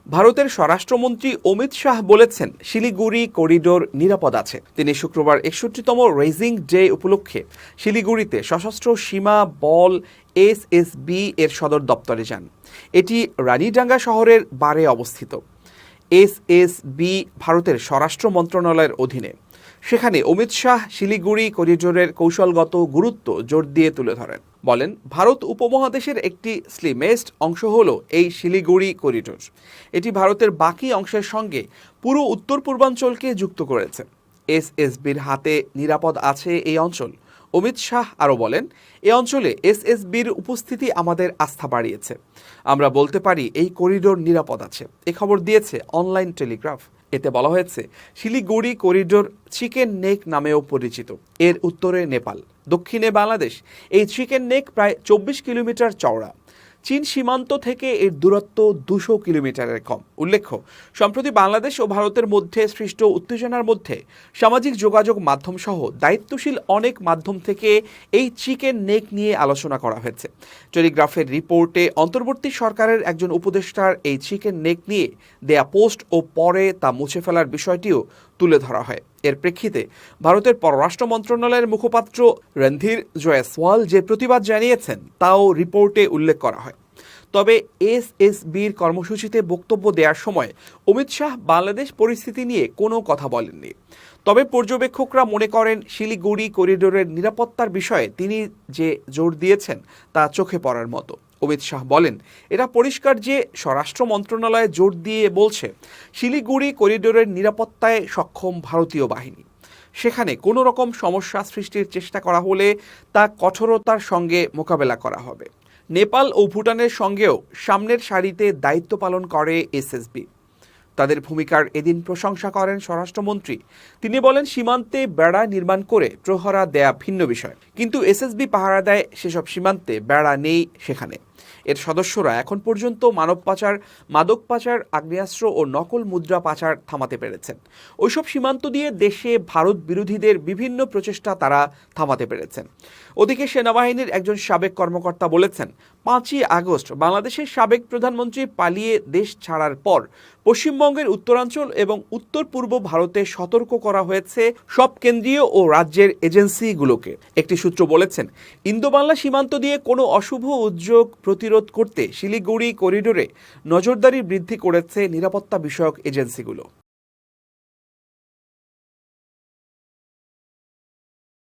ভারতের স্বরাষ্ট্রমন্ত্রী অমিত শাহ বলেছেন শিলিগুড়ি করিডোর নিরাপদ আছে। তিনি শুক্রবার ৬১তম রেজিং ডে উপলক্ষে শিলিগুড়িতে সশস্ত্র সীমা বল এসএসবি এর সদর দপ্তরে যান। এটি রানীডাঙ্গা শহরের বারে অবস্থিত। এসএসবি ভারতের স্বরাষ্ট্র মন্ত্রণালয়ের অধীনে। সেখানে অমিত শাহ শিলিগুড়ি করিডোরের কৌশলগত গুরুত্ব জোর দিয়ে তুলে ধরেন। বলেন, ভারত উপমহাদেশের একটি স্লিমেস্ট অংশ হল এই শিলিগুড়ি করিডোর। এটি ভারতের বাকি অংশের সঙ্গে পুরো উত্তর পূর্বাঞ্চলকে যুক্ত করেছে। এসএসবির হাতে নিরাপদ আছে এই অঞ্চল। অমিত শাহ আরও বলেন, এ অঞ্চলে এসএসবির উপস্থিতি আমাদের আস্থা বাড়িয়েছে। আমরা বলতে পারি এই করিডোর নিরাপদ আছে। এ খবর দিয়েছে অনলাইন টেলিগ্রাফ। এতে বলা হয়েছে, শিলিগুড়ি করিডোর চিকেন নেক নামেও পরিচিত। এর উত্তরে নেপাল, দক্ষিণে বাংলাদেশ। এই চিকেন নেক প্রায় ২৪ কিলোমিটার চওড়া। চীন সীমান্ত থেকে এর দূরত্ব ২০০ কিলোমিটারের কম। উল্লেখ্য, সম্প্রতি বাংলাদেশ ও ভারতের মধ্যে সৃষ্ট উত্তেজনার মধ্যে সামাজিক যোগাযোগ মাধ্যম সহ দায়িত্বশীল অনেক মাধ্যম থেকে এই চিকেন নেক নিয়ে আলোচনা করা হয়েছে। টেলিগ্রাফের রিপোর্টে অন্তর্বর্তী সরকারের একজন উপদেষ্টার এই চিকেন নেক নিয়ে দেয়া পোস্ট ও পরে তা মুছে ফেলার বিষয়টিও তুলে ধরা হয়। এর প্রেক্ষিতে ভারতের পররাষ্ট্র মন্ত্রণালয়ের মুখপাত্র রণধীর জয়সওয়াল যে প্রতিবাদ জানিয়েছেন তাও রিপোর্টে উল্লেখ করা হয়। তবে এসএসবির কর্মসূচিতে বক্তব্য দেওয়ার সময় অমিত শাহ বাংলাদেশ পরিস্থিতি নিয়ে কোনো কথা বলেননি। তবে পর্যবেক্ষকরা মনে করেন, শিলিগুড়ি করিডোরের নিরাপত্তার বিষয়ে তিনি যে জোর দিয়েছেন তা চোখে পড়ার মতো। অমিত শাহ বলেন, এটা পরিষ্কার যে স্বরাষ্ট্র মন্ত্রণালয় জোর দিয়ে বলছে শিলিগুড়ি করিডোরের নিরাপত্তায় সক্ষম ভারতীয় বাহিনী। সেখানে কোনো রকম সমস্যা সৃষ্টির চেষ্টা করা হলে তা কঠোরতার সঙ্গে মোকাবেলা করা হবে। নেপাল ও ভুটানের সঙ্গেও সামনের সারিতে দায়িত্ব পালন করে এসএসবি। তাদের ভূমিকার এদিন প্রশংসা করেন স্বরাষ্ট্রমন্ত্রী। তিনি বলেন, সীমান্তে বেড়া নির্মাণ করে প্রহরা দেয়া ভিন্ন বিষয়, কিন্তু এসএসবি পাহারা দেয় সেসব সীমান্তে বেড়া নেই সেখানে। এর সদস্যরা এখন পর্যন্ত মানব পাচার, মাদক পাচার, আগ্নেয়াস্ত্র ও নকল মুদ্রা পাচার থামাতে পেরেছেন। ওইসব সীমান্ত দিয়ে দেশে ভারত বিরোধীদের বিভিন্ন প্রচেষ্টা তারা থামাতে পেরেছেন। ওদিকে সেনাবাহিনীর একজন সাবেক কর্মকর্তা বলেছেন, ৫ই আগস্ট বাংলাদেশের সাবেক প্রধানমন্ত্রী পালিয়ে দেশ ছাড়ার পর পশ্চিমবঙ্গের উত্তরাঞ্চল এবং উত্তর পূর্ব ভারতে সতর্ক করা হয়েছে সব কেন্দ্রীয় ও রাজ্যের এজেন্সিগুলোকে। একটি সূত্র বলেছেন, ইন্দো বাংলা সীমান্ত দিয়ে কোনো অশুভ উদ্যোগ প্রতিরোধ করতে শিলিগুড়ি করিডোরে নজরদারি বৃদ্ধি করেছে নিরাপত্তা বিষয়ক এজেন্সিগুলো।